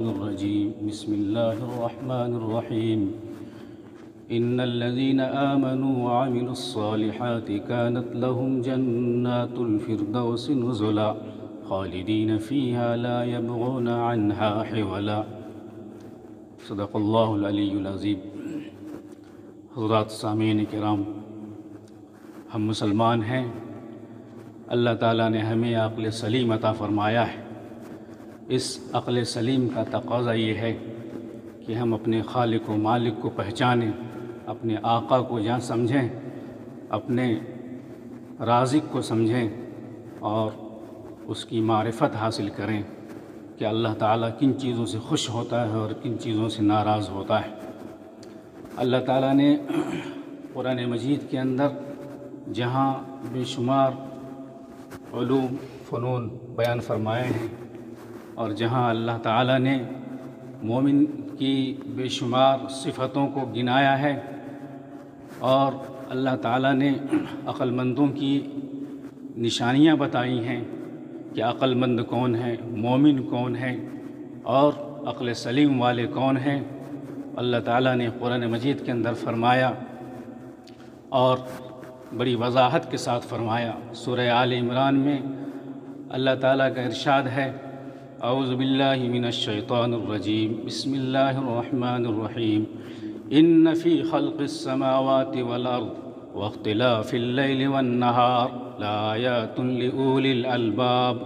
الرجيم بسم الله الرحمن الرحيم إن الذين آمنوا وعملوا الصالحات كانت لهم جنات الفردوس نزلا خالدين فيها لا يبغون عنها حولا صدق اللہ العلی العظیم۔ حضرات سامعین کرام، ہم مسلمان ہیں، اللہ تعالیٰ نے ہمیں عقل سلیم عطا فرمایا ہے۔ اس عقل سلیم کا تقاضا یہ ہے کہ ہم اپنے خالق و مالک کو پہچانیں، اپنے آقا کو سمجھیں، اپنے رازق کو سمجھیں اور اس کی معرفت حاصل کریں کہ اللہ تعالیٰ کن چیزوں سے خوش ہوتا ہے اور کن چیزوں سے ناراض ہوتا ہے۔ اللہ تعالیٰ نے قرآن مجید کے اندر جہاں بے شمار علوم فنون بیان فرمائے ہیں اور جہاں اللہ تعالیٰ نے مومن کی بے شمار صفتوں کو گنایا ہے اور اللہ تعالیٰ نے عقل مندوں کی نشانیاں بتائی ہیں کہ عقل مند کون ہے، مومن کون ہے اور عقل سلیم والے کون ہیں، اللہ تعالیٰ نے قرآن مجید کے اندر فرمایا اور بڑی وضاحت کے ساتھ فرمایا۔ سورہ آل عمران میں اللہ تعالیٰ کا ارشاد ہے، اعوذ باللہ من الشیطان الرجیم، بسم اللہ الرحمن الرحیم، ان فی خلق السماوات والارض واختلاف اللیل والنہار لآیات لأولی الألباب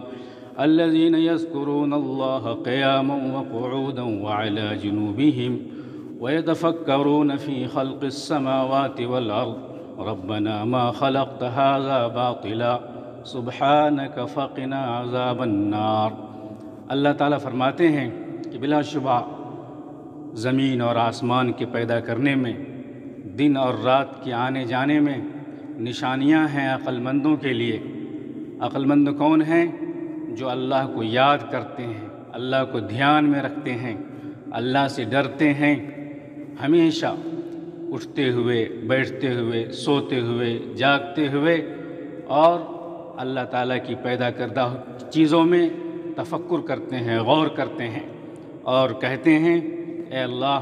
الذین یذکرون اللہ قیاما وقعودا وعلی جنوبہم ویتفکرون فی خلق السماوات والارض ربنا ما خلقت هذا باطلا سبحانک فقنا عذاب النار۔ اللہ تعالیٰ فرماتے ہیں کہ بلا شبہ زمین اور آسمان کے پیدا کرنے میں، دن اور رات کے آنے جانے میں نشانیاں ہیں عقل مندوں کے لیے۔ عقل مند کون ہیں؟ جو اللہ کو یاد کرتے ہیں، اللہ کو دھیان میں رکھتے ہیں، اللہ سے ڈرتے ہیں، ہمیشہ اٹھتے ہوئے، بیٹھتے ہوئے، سوتے ہوئے، جاگتے ہوئے اور اللہ تعالیٰ کی پیدا کردہ چیزوں میں تفکر کرتے ہیں، غور کرتے ہیں اور کہتے ہیں اے اللہ،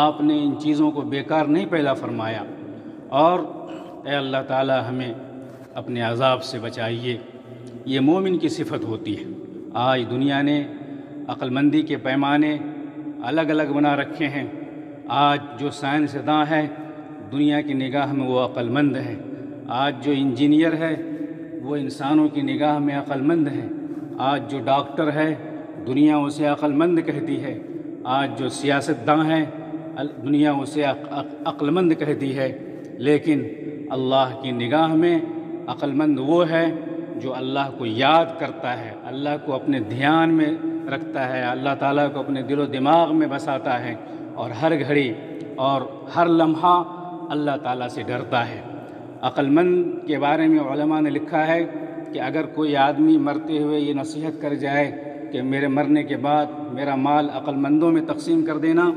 آپ نے ان چیزوں کو بیکار نہیں پیدا فرمایا اور اے اللہ تعالیٰ ہمیں اپنے عذاب سے بچائیے۔ یہ مومن کی صفت ہوتی ہے۔ آج دنیا نے عقل مندی کے پیمانے الگ الگ بنا رکھے ہیں۔ آج جو سائنس داں ہے دنیا کی نگاہ میں وہ عقل مند ہے، آج جو انجینئر ہے وہ انسانوں کی نگاہ میں عقل مند ہے، آج جو ڈاکٹر ہے دنیا اسے عقل مند کہتی ہے، آج جو سیاست داں ہے دنیا اسے عقل مند کہتی ہے، لیکن اللہ کی نگاہ میں عقل مند وہ ہے جو اللہ کو یاد کرتا ہے، اللہ کو اپنے دھیان میں رکھتا ہے، اللہ تعالیٰ کو اپنے دل و دماغ میں بساتا ہے اور ہر گھڑی اور ہر لمحہ اللہ تعالیٰ سے ڈرتا ہے۔ عقل مند کے بارے میں علماء نے لکھا ہے کہ اگر کوئی آدمی مرتے ہوئے یہ نصیحت کر جائے کہ میرے مرنے کے بعد میرا مال عقل مندوں میں تقسیم کر دینا،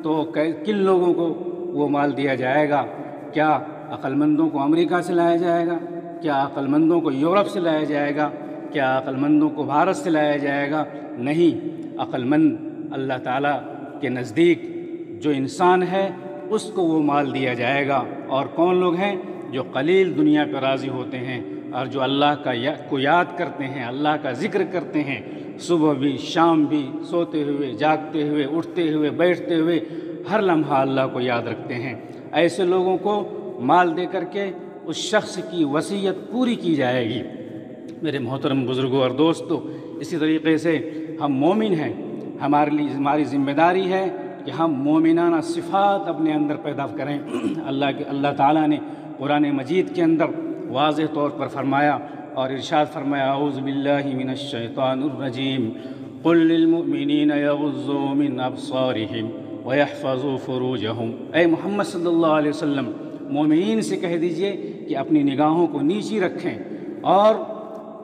تو کن لوگوں کو وہ مال دیا جائے گا؟ کیا عقل مندوں کو امریکہ سے لایا جائے گا؟ کیا عقل مندوں کو یورپ سے لایا جائے گا؟ کیا عقل مندوں کو بھارت سے لایا جائے گا؟ نہیں، عقل مند اللہ تعالیٰ کے نزدیک جو انسان ہے اس کو وہ مال دیا جائے گا۔ اور کون لوگ ہیں؟ جو قلیل دنیا پہ راضی ہوتے ہیں اور جو اللہ کو یاد کرتے ہیں، اللہ کا ذکر کرتے ہیں، صبح بھی شام بھی، سوتے ہوئے جاگتے ہوئے، اٹھتے ہوئے بیٹھتے ہوئے، ہر لمحہ اللہ کو یاد رکھتے ہیں۔ ایسے لوگوں کو مال دے کر کے اس شخص کی وصیت پوری کی جائے گی۔ میرے محترم بزرگوں اور دوستو، اسی طریقے سے ہم مومن ہیں، ہماری ذمہ داری ہے کہ ہم مومنانہ صفات اپنے اندر پیدا کریں۔ اللہ تعالیٰ نے قرآن مجید کے اندر واضح طور پر فرمایا اور ارشاد فرمایا، اعوذ باللہ من الشیطان الرجیم، قل للمؤمنین یغضوا من ابصارہم ویحفظوا فروجہم۔ اے محمد صلی اللہ علیہ وسلم، مومنین سے کہہ دیجئے کہ اپنی نگاہوں کو نیچی رکھیں اور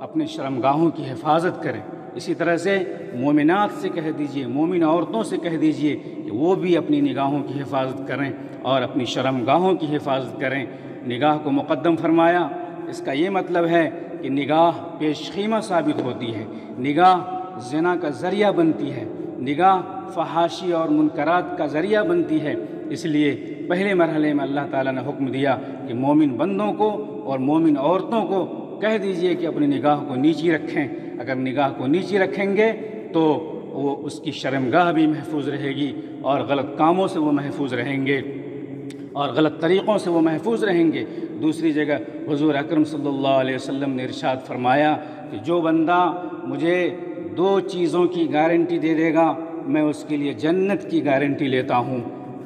اپنے شرمگاہوں کی حفاظت کریں۔ اسی طرح سے مومنات سے کہہ دیجئے، مومن عورتوں سے کہہ دیجئے کہ وہ بھی اپنی نگاہوں کی حفاظت کریں اور اپنی شرمگاہوں کی حفاظت کریں۔ نگاہ کو مقدم فرمایا، اس کا یہ مطلب ہے کہ نگاہ پیش خیمہ ثابت ہوتی ہے، نگاہ زنا کا ذریعہ بنتی ہے، نگاہ فحاشی اور منکرات کا ذریعہ بنتی ہے۔ اس لیے پہلے مرحلے میں اللہ تعالیٰ نے حکم دیا کہ مومن بندوں کو اور مومن عورتوں کو کہہ دیجئے کہ اپنی نگاہ کو نیچی رکھیں۔ اگر نگاہ کو نیچی رکھیں گے تو وہ اس کی شرمگاہ بھی محفوظ رہے گی، اور غلط کاموں سے وہ محفوظ رہیں گے، اور غلط طریقوں سے وہ محفوظ رہیں گے۔ دوسری جگہ حضور اکرم صلی اللہ علیہ وسلم نے ارشاد فرمایا کہ جو بندہ مجھے 2 چیزوں کی گارنٹی دے دے گا، میں اس کے لیے جنت کی گارنٹی لیتا ہوں۔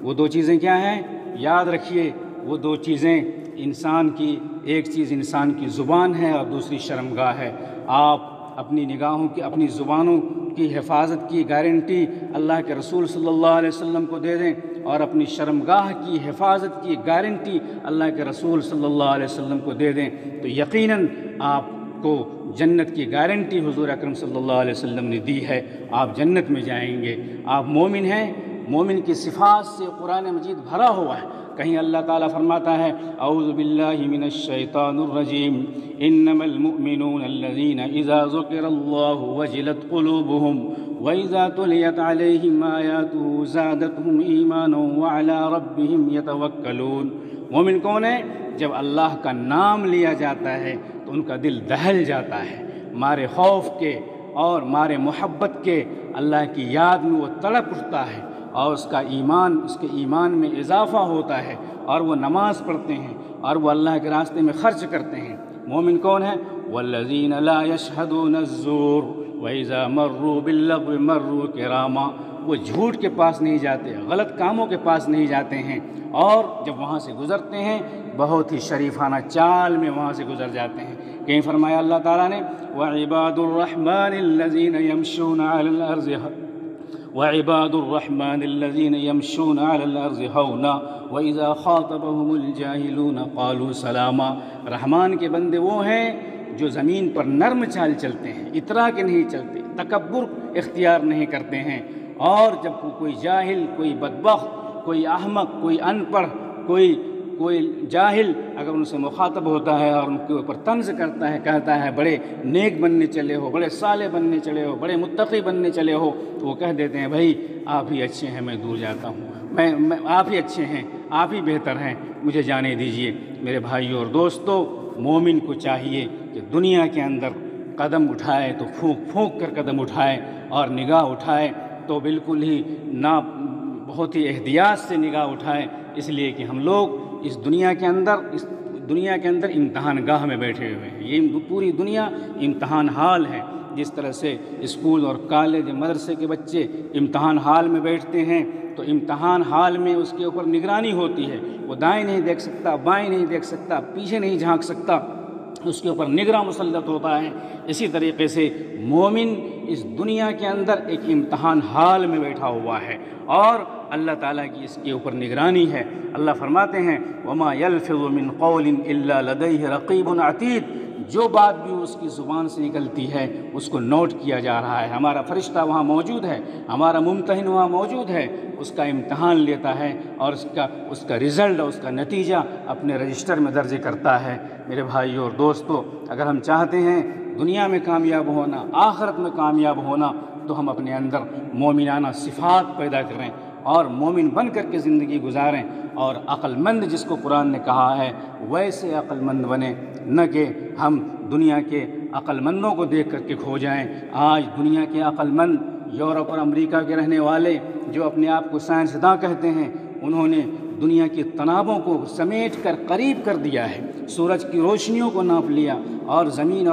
وہ 2 چیزیں کیا ہیں؟ یاد رکھیے، وہ 2 چیزیں انسان کی، ایک چیز انسان کی زبان ہے اور دوسری شرمگاہ ہے۔ آپ اپنی نگاہوں کی، اپنی زبانوں کی حفاظت کی گارنٹی اللہ کے رسول صلی اللہ علیہ وسلم کو دے دیں، اور اپنی شرمگاہ کی حفاظت کی گارنٹی اللہ کے رسول صلی اللہ علیہ وسلم کو دے دیں، تو یقیناً آپ کو جنت کی گارنٹی حضور اکرم صلی اللہ علیہ وسلم نے دی ہے، آپ جنت میں جائیں گے۔ آپ مومن ہیں، مومن کی صفات سے قرآن مجید بھرا ہوا ہے۔ کہیں اللہ تعالیٰ فرماتا ہے اعوذ باللہ من الشیطان الرجیم انما المؤمنون الذین اذا ذکر اللہ وجلت قلوبهم واذا تلیت علیہم آیاتہ زادتہم ایمانا وعلی ربہم یتوکلون۔ مومن کون ہے؟ جب اللہ کا نام لیا جاتا ہے تو ان کا دل دہل جاتا ہے، مارے خوف کے اور مارے محبت کے اللہ کی یاد میں وہ تڑپ اٹھتا ہے، اور اس کے ایمان میں اضافہ ہوتا ہے، اور وہ نماز پڑھتے ہیں اور وہ اللہ کے راستے میں خرچ کرتے ہیں۔ مومن کون ہے؟ والذین لا یشہدون الزور وَإِذَا مَرُّوا بِاللَّغْوِ مَرُّوا کِرَامًا۔ وہ جھوٹ کے پاس نہیں جاتے، غلط کاموں کے پاس نہیں جاتے ہیں، اور جب وہاں سے گزرتے ہیں بہت ہی شریفانہ چال میں وہاں سے گزر جاتے ہیں۔ کہیں فرمایا اللہ تعالیٰ نے وَعِبَادُ الرَّحْمَنِ الَّذِينَ يَمْشُونَ عَلَى الْأَرْضِ وَعِبَادُ الرَّحْمَنِ الَّذِينَ يَمْشُونَ عَلَى الْأَرْضِ هَوْنًا وَإِذَا خَاطَبَهُمُ الْجَاهِلُونَ قَالُوا سَلَامًا۔ رحمان کے بندے وہ ہیں جو زمین پر نرم چال چلتے ہیں، اترا کے نہیں چلتے، تکبر اختیار نہیں کرتے ہیں، اور جب کوئی جاہل، کوئی بدبخت، کوئی احمق، کوئی ان پڑھ، کوئی جاہل اگر ان سے مخاطب ہوتا ہے اور ان کے اوپر طنز کرتا ہے، کہتا ہے بڑے نیک بننے چلے ہو، بڑے صالح بننے چلے ہو، بڑے متقی بننے چلے ہو، تو وہ کہہ دیتے ہیں بھائی آپ ہی اچھے ہیں، میں دور جاتا ہوں، میں آپ ہی اچھے ہیں، آپ ہی بہتر ہیں، مجھے جانے دیجئے۔ میرے بھائیوں اور دوستو، مومن کو چاہیے کہ دنیا کے اندر قدم اٹھائے تو پھونک پھونک کر قدم اٹھائے، اور نگاہ اٹھائے تو بالکل ہی بہت ہی احتیاط سے نگاہ اٹھائے، اس لیے کہ ہم لوگ اس دنیا کے اندر امتحان گاہ میں بیٹھے ہوئے ہیں۔ یہ پوری دنیا امتحان حال ہے۔ جس طرح سے اسکول اور کالج مدرسے کے بچے امتحان حال میں بیٹھتے ہیں تو امتحان حال میں اس کے اوپر نگرانی ہوتی ہے، وہ دائیں نہیں دیکھ سکتا، بائیں نہیں دیکھ سکتا، پیچھے نہیں جھانک سکتا، اس کے اوپر نگراں مسلط ہوتا ہے۔ اسی طریقے سے مومن اس دنیا کے اندر ایک امتحان حال میں بیٹھا ہوا ہے، اور اللہ تعالیٰ کی اس کے اوپر نگرانی ہے۔ اللہ فرماتے ہیں وَمَا يَلْفِظُ مِنْ قَوْلٍ إِلَّا لَدَيْهِ رَقِيبٌ عَتِيدٌ۔ جو بات بھی اس کی زبان سے نکلتی ہے اس کو نوٹ کیا جا رہا ہے، ہمارا فرشتہ وہاں موجود ہے، ہمارا ممتحن وہاں موجود ہے، اس کا امتحان لیتا ہے اور اس کا رزلٹ، اس کا نتیجہ اپنے رجسٹر میں درج کرتا ہے۔ میرے بھائیوں اور دوستو، اگر ہم چاہتے ہیں دنیا میں کامیاب ہونا، آخرت میں کامیاب ہونا، تو ہم اپنے اندر مومنانہ صفات پیدا کریں اور مومن بن کر کے زندگی گزاریں، اور عقل مند جس کو قرآن نے کہا ہے ویسے عقل مند بنیں، نہ کہ ہم دنیا کے عقل مندوں کو دیکھ کر کے کھو جائیں۔ آج دنیا کے عقل مند یورپ اور امریکہ کے رہنے والے جو اپنے آپ کو سائنسداں کہتے ہیں، انہوں نے دنیا کی تنابوں کو سمیٹ کر قریب کر دیا ہے، سورج کی روشنیوں کو ناپ لیا، اور زمین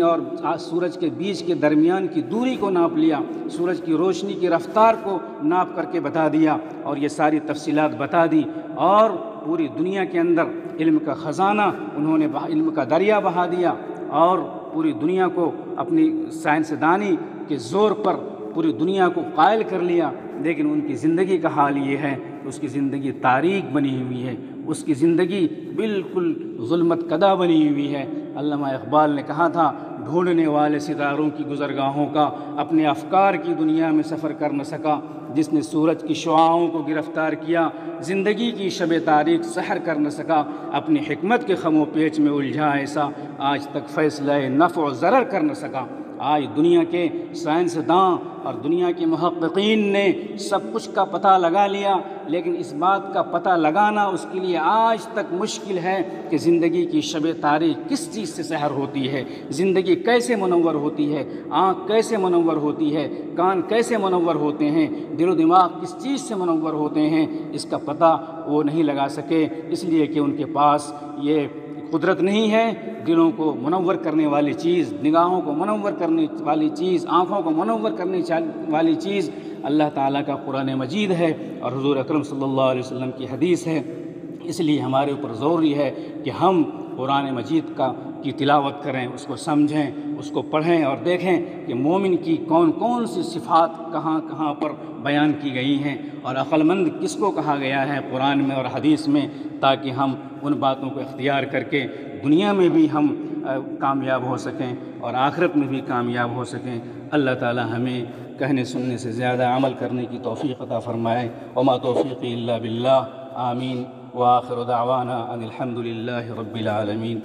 اور سورج کے بیچ کے درمیان کی دوری کو ناپ لیا، سورج کی روشنی کی رفتار کو ناپ کر کے بتا دیا، اور یہ ساری تفصیلات بتا دی، اور پوری دنیا کے اندر علم کا خزانہ انہوں نے علم کا دریا بہا دیا، اور پوری دنیا کو اپنی سائنسدانی کے زور پر پوری دنیا کو قائل کر لیا۔ لیکن ان کی زندگی کا حال یہ ہے، اس کی زندگی تاریک بنی ہوئی ہے، اس کی زندگی بالکل ظلمت کدہ بنی ہوئی ہے۔ علامہ اقبال نے کہا تھا ڈھونڈنے والے ستاروں کی گزرگاہوں کا اپنے افکار کی دنیا میں سفر کر نہ سکا، جس نے سورج کی شعاعوں کو گرفتار کیا زندگی کی شب تاریک سحر کر نہ سکا، اپنی حکمت کے خم و پیچ میں الجھا ایسا آج تک فیصلہ نفع و ضرر کر نہ سکا۔ آج دنیا کے سائنسداں اور دنیا کے محققین نے سب کچھ کا پتہ لگا لیا، لیکن اس بات کا پتہ لگانا اس کے لیے آج تک مشکل ہے کہ زندگی کی شب تاریخ کس چیز سے سحر ہوتی ہے، زندگی کیسے منور ہوتی ہے، آنکھ کیسے منور ہوتی ہے، کان کیسے منور ہوتے ہیں، دل و دماغ کس چیز سے منور ہوتے ہیں، اس کا پتہ وہ نہیں لگا سکے، اس لیے کہ ان کے پاس یہ قدرت نہیں ہے۔ دلوں کو منور کرنے والی چیز، نگاہوں کو منور کرنے والی چیز، آنکھوں کو منور کرنے والی چیز اللہ تعالیٰ کا قرآن مجید ہے اور حضور اکرم صلی اللہ علیہ وسلم کی حدیث ہے۔ اس لیے ہمارے اوپر ضروری ہے کہ ہم قرآن مجید کی تلاوت کریں، اس کو سمجھیں، اس کو پڑھیں اور دیکھیں کہ مومن کی کون کون سی صفات کہاں کہاں پر بیان کی گئی ہیں اور عقل مند کس کو کہا گیا ہے قرآن میں اور حدیث میں، تاکہ ہم ان باتوں کو اختیار کر کے دنیا میں بھی ہم کامیاب ہو سکیں اور آخرت میں بھی کامیاب ہو سکیں۔ اللہ تعالی ہمیں کہنے سننے سے زیادہ عمل کرنے کی توفیق عطا فرمائے۔ وما توفیقی الا باللہ، آمین۔ وآخر دعوانا ان الحمد للہ رب العالمین۔